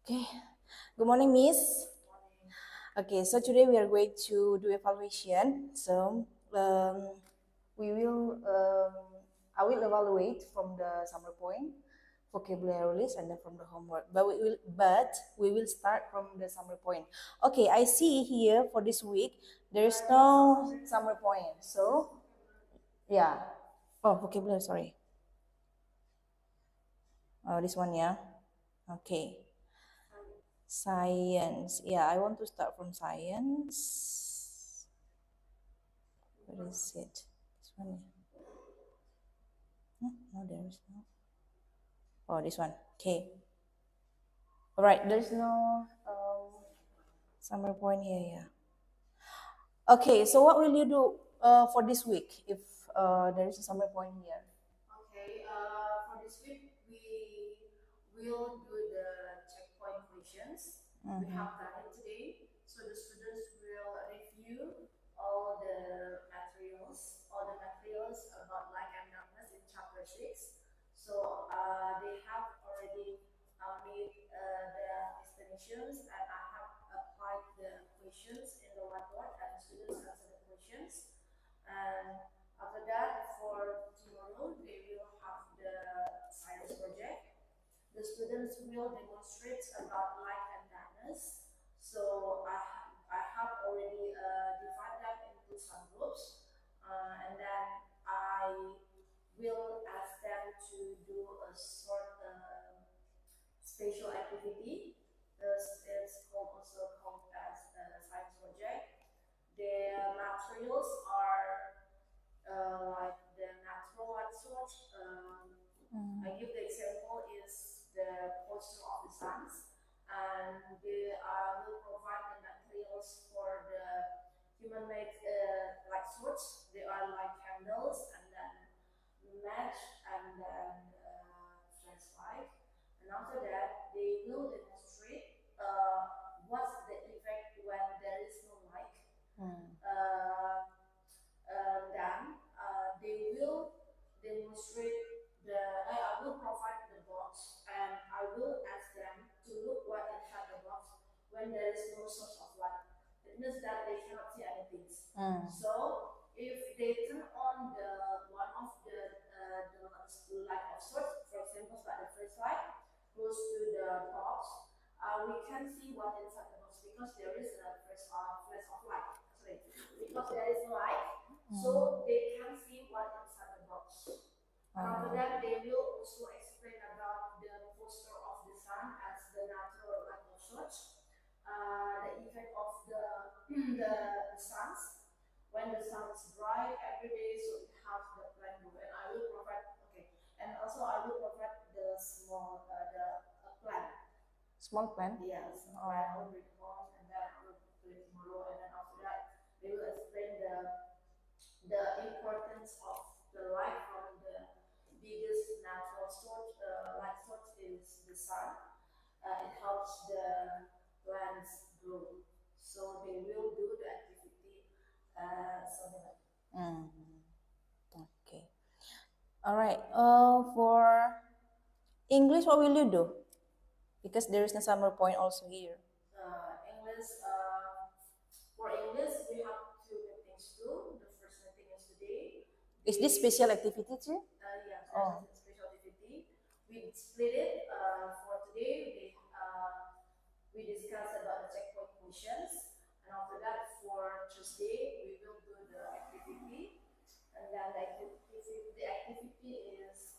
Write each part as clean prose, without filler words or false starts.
Okay. Good morning, Miss. Okay, so today we are going to do evaluation. We will, I will evaluate from the summer point, vocabulary list, and then from the homework. But we will start from the summer point. Okay, I see here for this week there is no summer point. So yeah. Oh, vocabulary. Sorry. Oh, this one, yeah. Okay. Science. Yeah, I want to start from science. Where is it? This one. No, there is no. Oh, this one. Okay. All right. There's no summer point here. Yeah. Okay. So what will you do for this week if there is a summer point here? Okay, for this week, we will do the checkpoint questions. We have done it today. So the students will review all the materials about light and darkness in chapter 6. So they have already made the explanations, and I have applied the questions in the whiteboard, and the students answer the questions. And after that, for tomorrow, they will have the science project. The students will demonstrate about light and darkness. So I have already divided them into some groups, and then I will ask them to do a short spatial activity. It's called as a science project. The materials are like the natural light source. I give the example is the posture of the suns, and they will provide the materials for the human-made light source. They are like candles, and then match, and then flashlight. And after that, they will demonstrate what's the effect when there is no light. Then they will demonstrate I will provide the box, and I will ask them to look what inside the box when there is no source of light. It means that they cannot see anything. So if they turn on the one of the light of source, for example, like the first light goes to the box, we can see what inside the box because there is a first flash of light. Sorry, because there is light, so they can see what inside the box. After that, they will also explain about the posture of the sun as the natural light of source, the effect of the suns when the sun is bright every day, so it has the plant blue. And I will provide and also I will provide the small plant. Small plan. Yes, I will bring home, and then I will do it tomorrow, and then after that they will explain the importance of the light from the biggest natural source, light source is the sun. It helps the plants grow. So they will do the activity something like Okay. All right. For English, what will you do? Because there is no summer point also here. English. For English, we have two meetings too. The first meeting is today. Is this special activity too? Yes, it's a special activity. We split it. For today, we discuss about the checkpoint questions, and after that, for Tuesday, we will do the activity, and then the activity is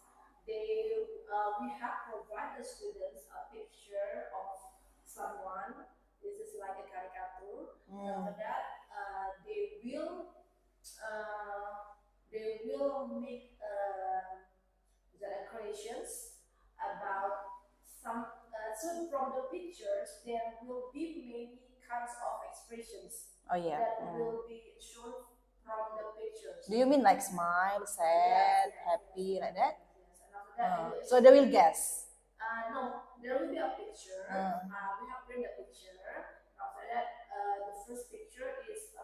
we have provided the students a picture of someone. This is like a caricature. After that, they will make the creations about some. So from the pictures, there will be many kinds of expressions Oh yeah. that will be shown from the pictures. Do you mean like smile, sad, happy, like that? Yes, and after that, So they will guess. no, there will be a picture. We have printed a picture. After that, the first picture is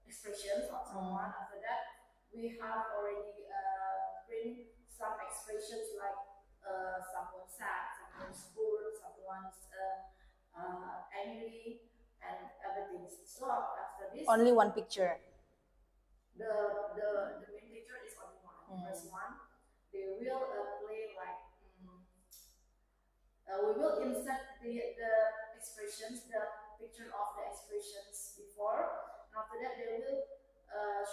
expressions of someone. After that, we have already print some expressions like someone sad, someone's bored, someone's vocabulary and everything. So after this, Only one picture. the main picture is only one. First one, they will play like we will insert the expressions, the picture of the expressions before, and after that they will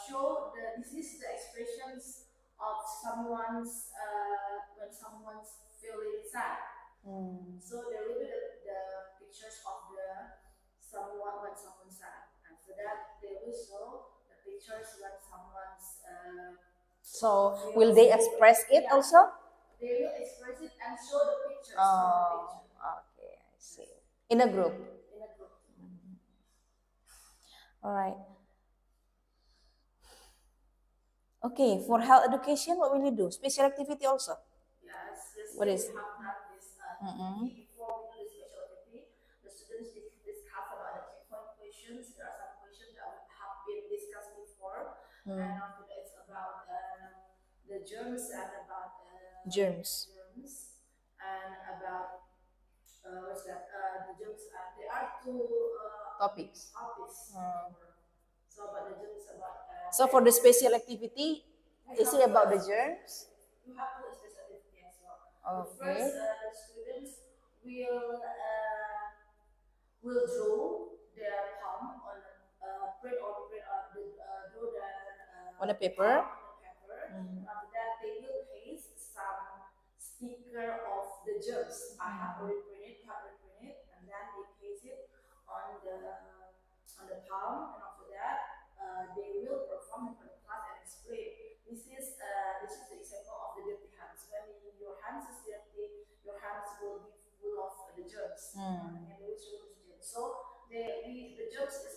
show this is the expressions of someone's when someone's feeling sad. So there will be the pictures of the someone when someone's sad. After that, they will show the pictures when someone's So will they express it also? they will express it and show the pictures from the Oh, picture okay, I see. In a group. in a group. All right. Okay, for health education, what will you do? Special activity also? Yes, yes. What We is- have done this before we do the special activity. The students discuss about the checkpoint questions. There are some questions that have been discussed before, and after that it's about the germs and about Germs. and about what's that? The germs. There are two Topics. topics. So about the germs about. So for the special activity, is it about the germs? You have to special activity as well. Okay. First, the students will draw their palm on print or draw their On a paper? palm on the paper. After that, they will paste some sticker of the germs. I have already printed, and then they paste it on the palm, and after that, they will perform in front of class and explain. This is the example of the dirty hands. When your hands is dirty, your hands will be full of the germs, and they will show the germs. So the germs is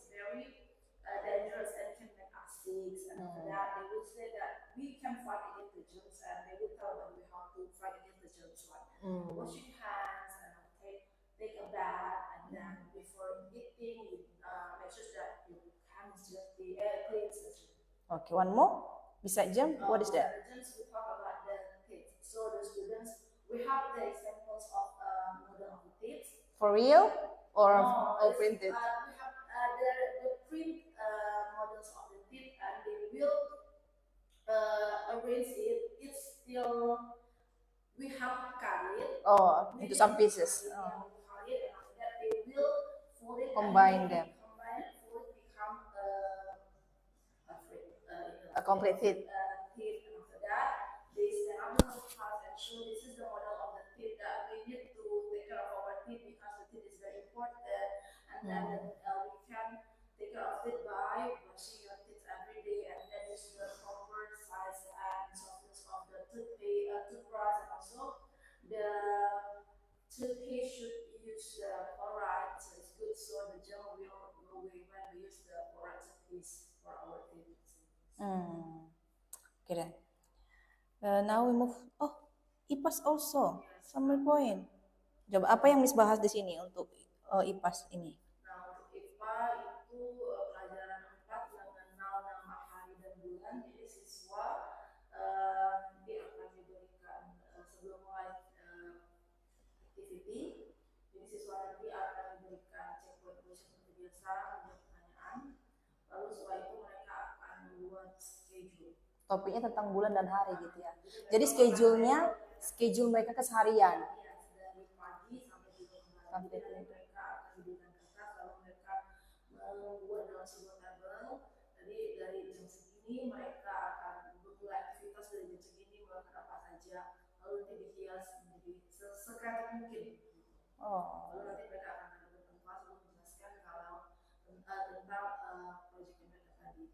very dangerous and can make us sick. And after that, they will say that we can fight against the germs, and they will tell us how to fight against the germs, like washing hands and take a bath, and then before eating, you make sure that your hands dirty, clean. Okay, one more. Beside germ, what is that? The germs we talk about the teeth. So the students, we have the examples of model of the teeth. For real or printed? We have the print models of the teeth, and they will arrange it. It's still we have cut it. Oh, into some pieces. And after that, they will fold it. Combine them. Combine it, fold it, become A complete teeth. teeth. And after that, they stand up in the class and show this is the model of the teeth that we need to take care of our teeth because the teeth is very important. And then we can take care of it by brushing your teeth every day, and then use the proper size and softness of the toothbrush, and also the toothpaste should use the fluoride, so it's good. So the germ will go away when we use the fluoride toothpaste for our teeth. Okay then. Now we move. Oh, IPAS also. Summary point. Coba apa yang Miss bahas di sini untuk IPAS ini? Nah, untuk IPA itu pelajaran 4 mengenal nama hari dan bulan. Jadi siswa dia akan diberikan sebelum mulai activity. Jadi siswa nanti akan diberikan checkpoint question seperti biasa, menjawab pertanyaan. Lalu setelah itu mereka akan membuat schedule. Topiknya tentang bulan dan hari gitu ya. Jadi schedule mereka keseharian. Dari pagi sampai tidur malam. Sampai Jadi nanti mereka akan diberikan kertas, lalu mereka membuat dalam sebuah tabel. Jadi dari jam segini mereka akan memulai aktivitas dari jam segini melakukan apa saja. Lalu nanti dihias menjadi sekreatif mungkin. Oh. Lalu nanti mereka akan ada kelas untuk menjelaskan kalau tentang proyek yang mereka tadi.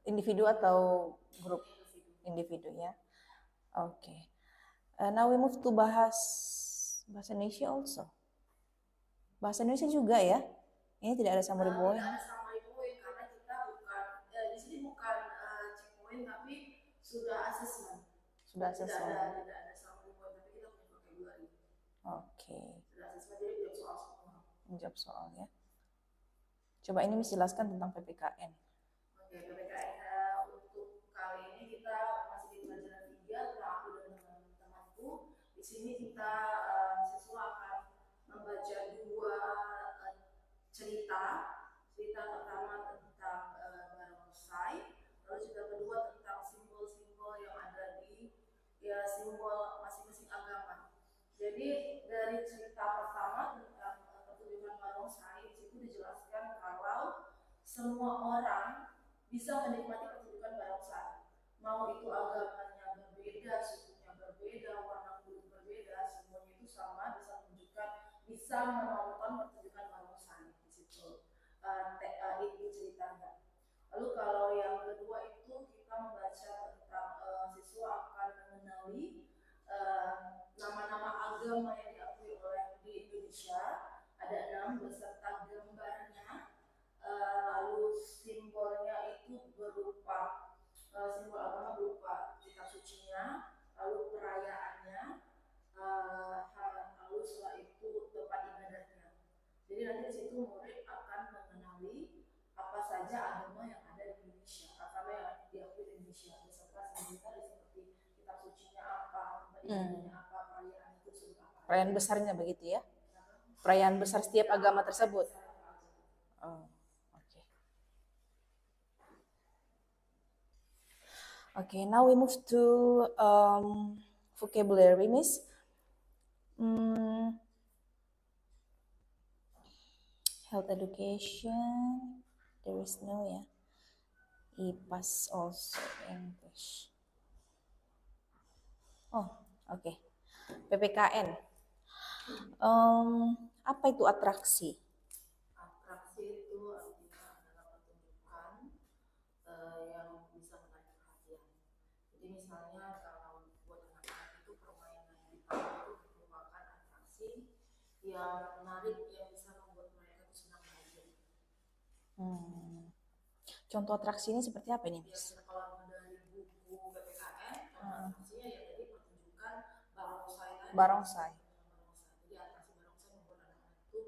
Individu atau grup? Individu ya. Okay. Now we move to bahasa Indonesia also. Bahasa Indonesia juga ya. Ini tidak ada summary point. Tidak ada summary point karena kita bukan di sini bukan checkpoint tapi sudah assessment. Sudah Tidak assessment. ada summary point tapi kita punya vocabulary. Oke. Sudah assessment jadi jawab soal semua. Menjawab soal ya. Coba ini Miss jelaskan tentang PPKN. Oke, PPKN untuk kali ini kita masih di pelajaran 3 tentang aku dan teman-temanku. Di sini kita siswa akan membaca dua Jadi dari cerita pertama tentang pertunjukan barongsai itu dijelaskan kalau semua orang bisa menikmati pertunjukan barongsai. Mau itu agamanya berbeda, sukunya berbeda, warna kulit berbeda, semuanya itu sama bisa menunjukkan, bisa menonton pertunjukan barongsai di situ. Itu ceritanya. Lalu kalau yang kedua itu kita membaca tentang siswa akan mengenali nama-nama agama yang diakui oleh di Indonesia. Ada 6 beserta gambarnya. Lalu simbolnya itu berupa simbol agama berupa kitab sucinya, lalu perayaannya, lalu setelah itu tempat ibadahnya. Jadi nanti di situ murid akan mengenali apa saja agama yang ada di Indonesia, agama yang diakui di Indonesia, beserta simbolnya seperti kitab sucinya apa, tempat ibadahnya apa, perayaan itu seperti apa. Perayaan besarnya begitu ya? Perayaan besar setiap agama tersebut. Oh, okay. Okay, now we move to vocabulary, Miss. Health education, there is no ya. IPAS also English. Oh, oke. Okay. PPKN. Apa itu atraksi? Atraksi itu artinya adalah pertunjukan yang bisa menarik perhatian. Jadi misalnya kalau buat anak-anak itu permainan di taman itu merupakan atraksi yang menarik yang bisa membuat mereka itu senang belajar. Contoh atraksi ini seperti apa ini, Miss? Ya, kalau dari buku PPKN, atraksinya ya jadi pertunjukan barongsai tadi. Barongsai. Jadi atraksi barongsai membuat anak-anak itu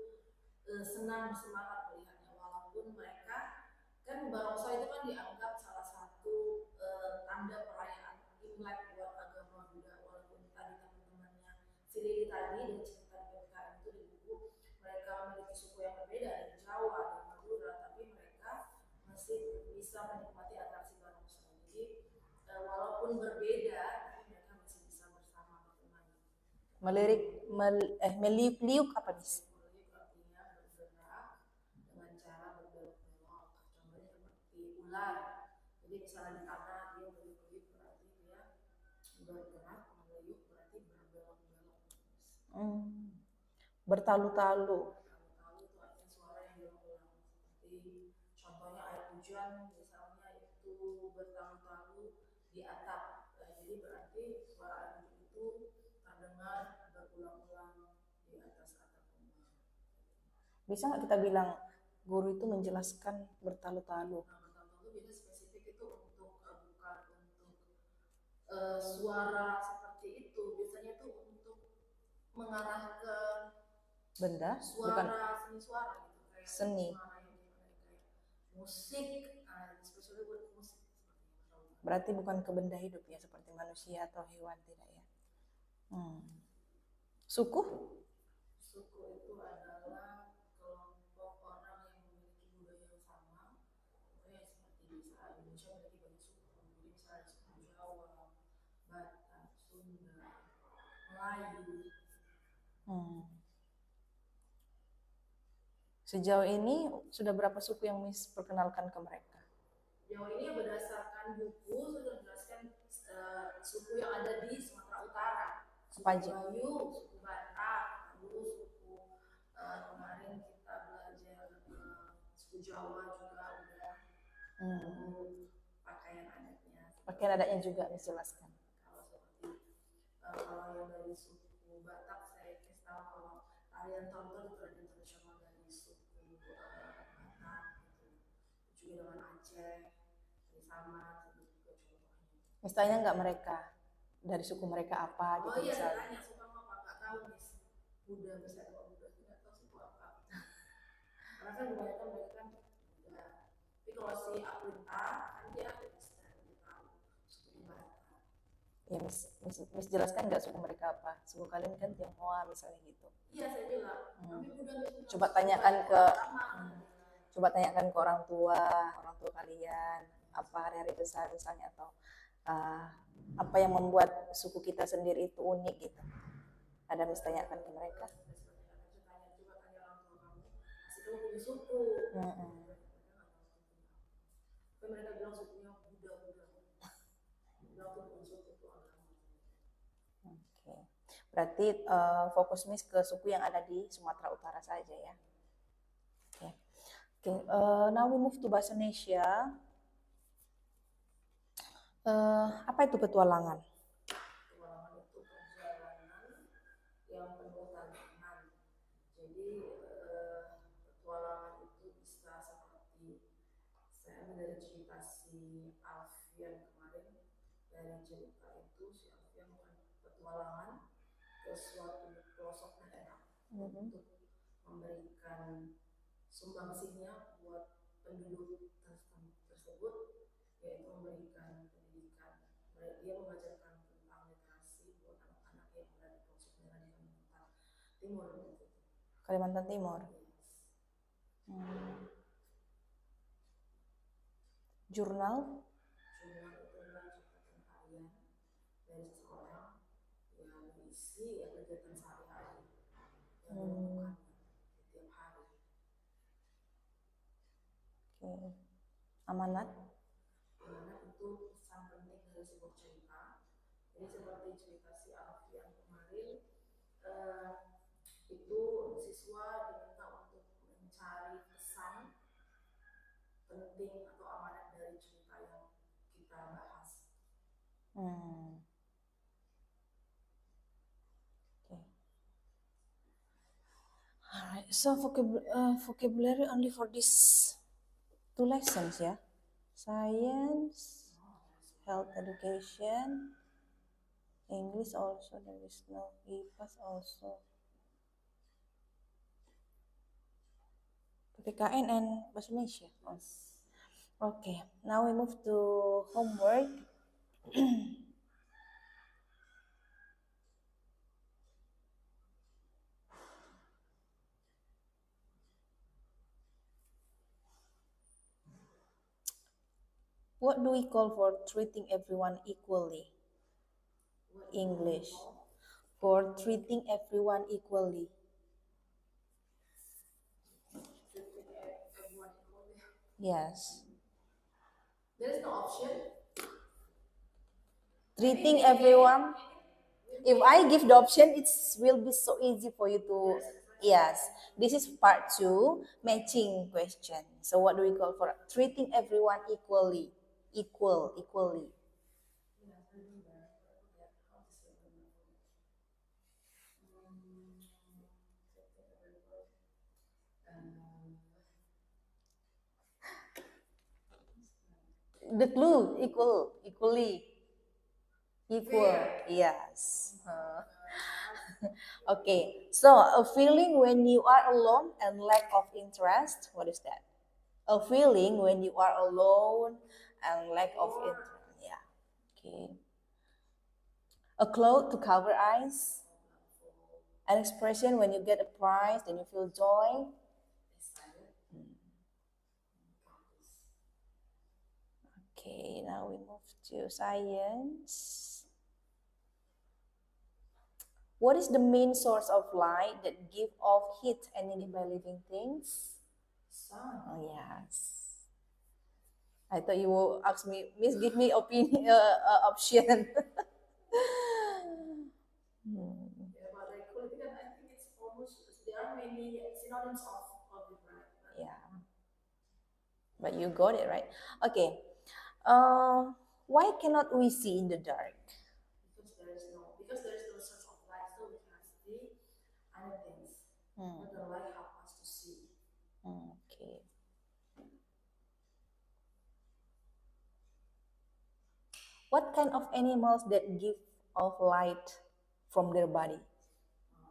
senang, semangat melihatnya, walaupun mereka kan barongsai itu kan dianggap salah satu tanda perayaan Imlek buat agama Buddha, walaupun tadi teman-temannya si Lili tadi dan cerita di PPKN itu di buku mereka memiliki suku yang berbeda dari Jawa dan Madura, tapi mereka masih bisa menikmati atraksi barongsai. Jadi walaupun berbeda, tapi mereka masih bisa bersama bermain. Meliuk-liuk apa, Miss? Meliuk artinya bergerak dengan cara berbelok-belok. Contohnya seperti ular. Jadi misalnya di tanah dia meliuk-liuk berarti dia bergerak, meliuk berarti berbelok-belok. Bertalu-talu. Bertalu-talu itu artinya suara yang berulang. Seperti contohnya air hujan misalnya itu bertalu-talu di atap. Jadi berarti suara air hujan itu terdengar berulang-ulang di atas atap rumah. Bisa nggak kita bilang guru itu menjelaskan bertalu-talu? Nah, bertalu-talu biasanya spesifik itu untuk bukan untuk suara seperti itu. Biasanya itu untuk mengarah ke benda, suara, bukan seni suara gitu, kayak seni. Suara yang kayak musik, especially buat musik. Berarti bukan ke benda hidup ya, seperti manusia atau hewan, tidak ya? Suku? Suku itu adalah kelompok orang yang memiliki budaya yang sama. Contohnya seperti di Indonesia memiliki banyak suku. Jadi misalnya suku Jawa, Batak, Sunda, Melayu. Sejauh ini sudah berapa suku yang Miss perkenalkan ke mereka? Sejauh ini berdasarkan buku sudah menjelaskan suku yang ada di Sumatera Utara. Apa aja? Melayu, suku Batak, lalu suku kemarin kita belajar suku Jawa juga udah. Pakaian adatnya. Pakaian adatnya juga Miss jelaskan. Kalau seperti kalau yang dari suku Batak saya kasih tahu kalau tarian tortor itu tarian tradisional dari suku Batak gitu. Juga dengan Aceh, sama itu juga contohnya. Miss tanya nggak mereka dari suku mereka apa gitu? Oh iya, misalnya. tanya suku apa nggak tahu Miss. Buddha bisa apa Buddha tidak tahu suku apa. Karena kan kebanyakan mereka kan Buddha. Tapi kalau si Apunta kan dia bisa tahu suku Batak. Ya Miss jelaskan nggak suku mereka apa? Suku kalian kan Tionghoa misalnya gitu. Iya saya bilang. Tapi Buddha Coba tanyakan ke orang tua kalian apa hari-hari besar misalnya, atau apa yang membuat suku kita sendiri itu unik gitu. Ada Miss tanyakan ke mereka. Coba tanya orang tua kamu, masih kamu punya suku. Tapi mereka bilang sukunya Buddha. Bilang tuh bukan suku, itu agama. Oke. Berarti fokus Miss ke suku yang ada di Sumatera Utara saja ya. Oke. Oke. Now we move to bahasa Indonesia. Apa itu petualangan? Petualangan itu perjalanan yang penuh tantangan. Jadi petualangan itu bisa seperti saya dari cerita si Alfian kemarin, dari cerita itu si Alfian melakukan petualangan ke suatu pelosok daerah untuk memberikan sumbangsihnya buat penduduk tersebut, yaitu memberikan pendidikan. Dia mengajarkan tentang literasi buat anak-anak yang berada di pelosok daerah di Kalimantan Timur. Kalimantan Timur. Jurnal? Jurnal itu adalah catatan harian dari seseorang yang berisi kegiatan sehari-hari yang dilakukan setiap hari. Oke. Amanat? Amanat itu pesan penting dari sebuah cerita. Jadi seperti cerita si Alfian kemarin, itu siswa diminta untuk mencari pesan penting atau amanat dari cerita yang kita bahas. Okay. Alright, so vocabulary only for these 2 lessons ya. Science, health education, English also, there is no IPAS also. PPKN and bahasa Indonesia. Okay, now we move to homework. What do we call for treating everyone equally? English. For treating everyone equally. Treating everyone equally. Yes. There is no option. Treating everyone. If I give the option, it will be so easy for you to. Yes. This is part 2, matching question. So what do we call for treating everyone equally? Equally. The clue, equally. Equal, yes. Okay, so a feeling when you are alone and lack of interest, what is that? A feeling when you are alone and lack of interest, yeah. Okay. A cloth to cover eyes. An expression when you get a prize, then you feel joy. Okay, now we move to science. What is the main source of light that give off heat and needed by living things? Sun. Oh yes. I thought you will ask me, Miss, give me opinion option. Yeah, but like political, I think it's almost there are many synonyms of it, right? Yeah. But you got it right. Okay. Why cannot we see in the dark? Because there is no source of light, so we can see other things. But the light help us to see. Okay. What kind of animals that give off light from their body?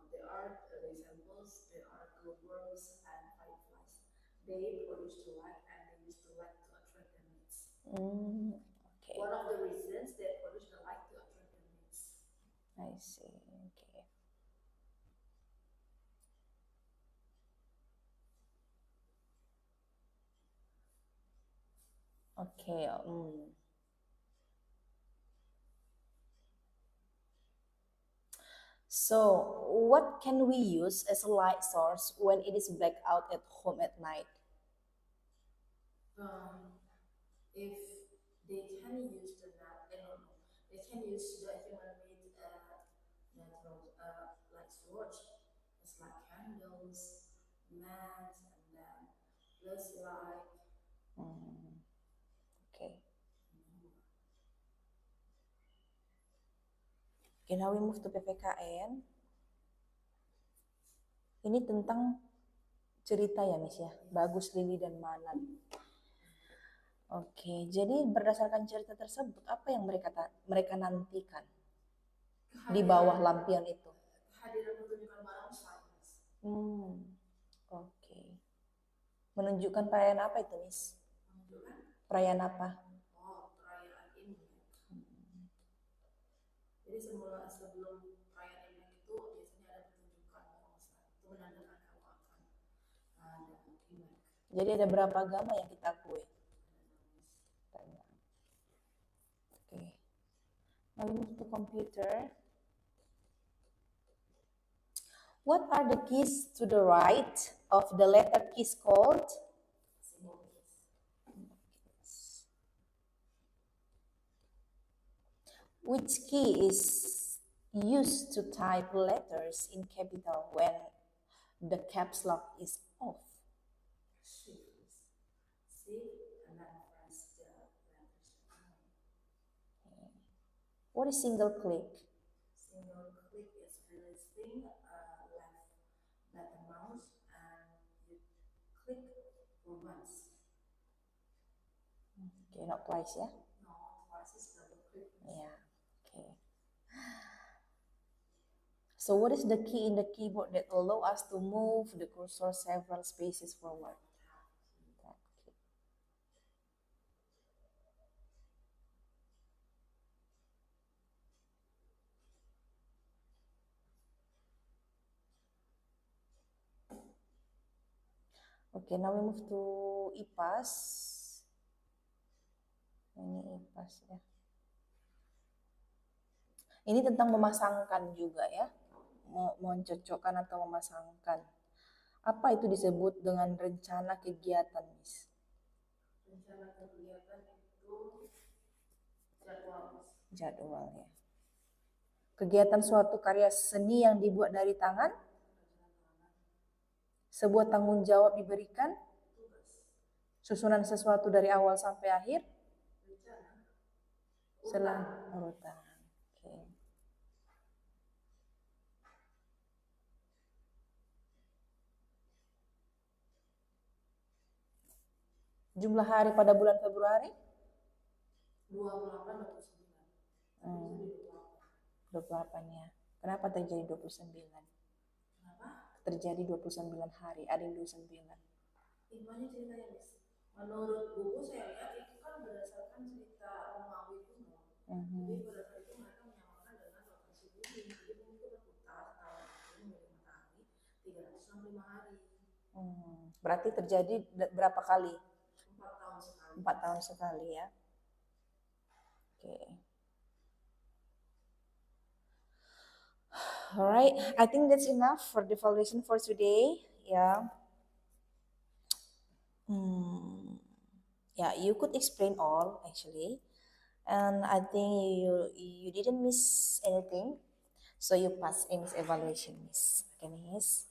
There are examples. There are glowworms and fireflies. They produce the light and they use the light to attract their mates. Okay. One of the reasons they produce the light to attract their mates. I see. Okay. Okay. So, what can we use as a light source when it is blackout at home at night? If they can use the net, I don't know, they can use the human-made natural light source. It's like candles, lamps, and then flashlight. Okay. Okay, now we move to PPKN. Ini tentang cerita ya, Miss ya. Bagus, Lili, dan Manan. Oke, jadi berdasarkan cerita tersebut, apa yang mereka nantikan di bawah lampion itu? Kehadiran pertunjukan barongsai. Oke. Menunjukkan perayaan apa itu, Miss? Menunjukkan? Perayaan apa? Oh, perayaan Imlek. Jadi sebelum perayaan Imlek itu biasanya ada pertunjukan barongsai. Itu menandakan kalau akan ada Imlek. Jadi ada berapa agama yang kita akui? Okay. Now we move to computer. What are the keys to the right of the letter keys called? Which key is used to type letters in capital when the caps lock is off? What is single click? Single click is releasing left button mouse and you click for once. Okay, not twice, yeah? No, twice is double click. Yeah, okay. So what is the key in the keyboard that allow us to move the cursor several spaces forward? Tab key. Okay, now we move to IPAS. Ini IPAS ya. Ini tentang memasangkan juga ya. Mencocokkan atau memasangkan. Apa itu disebut dengan rencana kegiatan, Miss? Rencana kegiatan itu jadwal. Jadwal ya. Kegiatan suatu karya seni yang dibuat dari tangan. Sebuah tanggung jawab diberikan. Susunan sesuatu dari awal sampai akhir. Urutan. Okay. Jumlah hari pada bulan Februari? 28 atau 9. 28 ya. Kenapa terjadi 29? Kenapa? Terjadi 29 hari, ada yang 29. Gimana ceritanya, Miss? Menurut buku saya lihat itu kan berdasarkan cerita Romawi kuno. Jadi pada saat itu mereka menyamakan dengan rotasi bumi. Jadi bumi itu berputar tahun menjadi matahari 365 hari. Berarti terjadi berapa kali? 4 tahun sekali. 4 tahun sekali ya. Oke. Alright, I think that's enough for the evaluation for today. Yeah. Yeah, you could explain all actually, and I think you didn't miss anything, so you pass in this evaluation, Miss. Okay, Miss.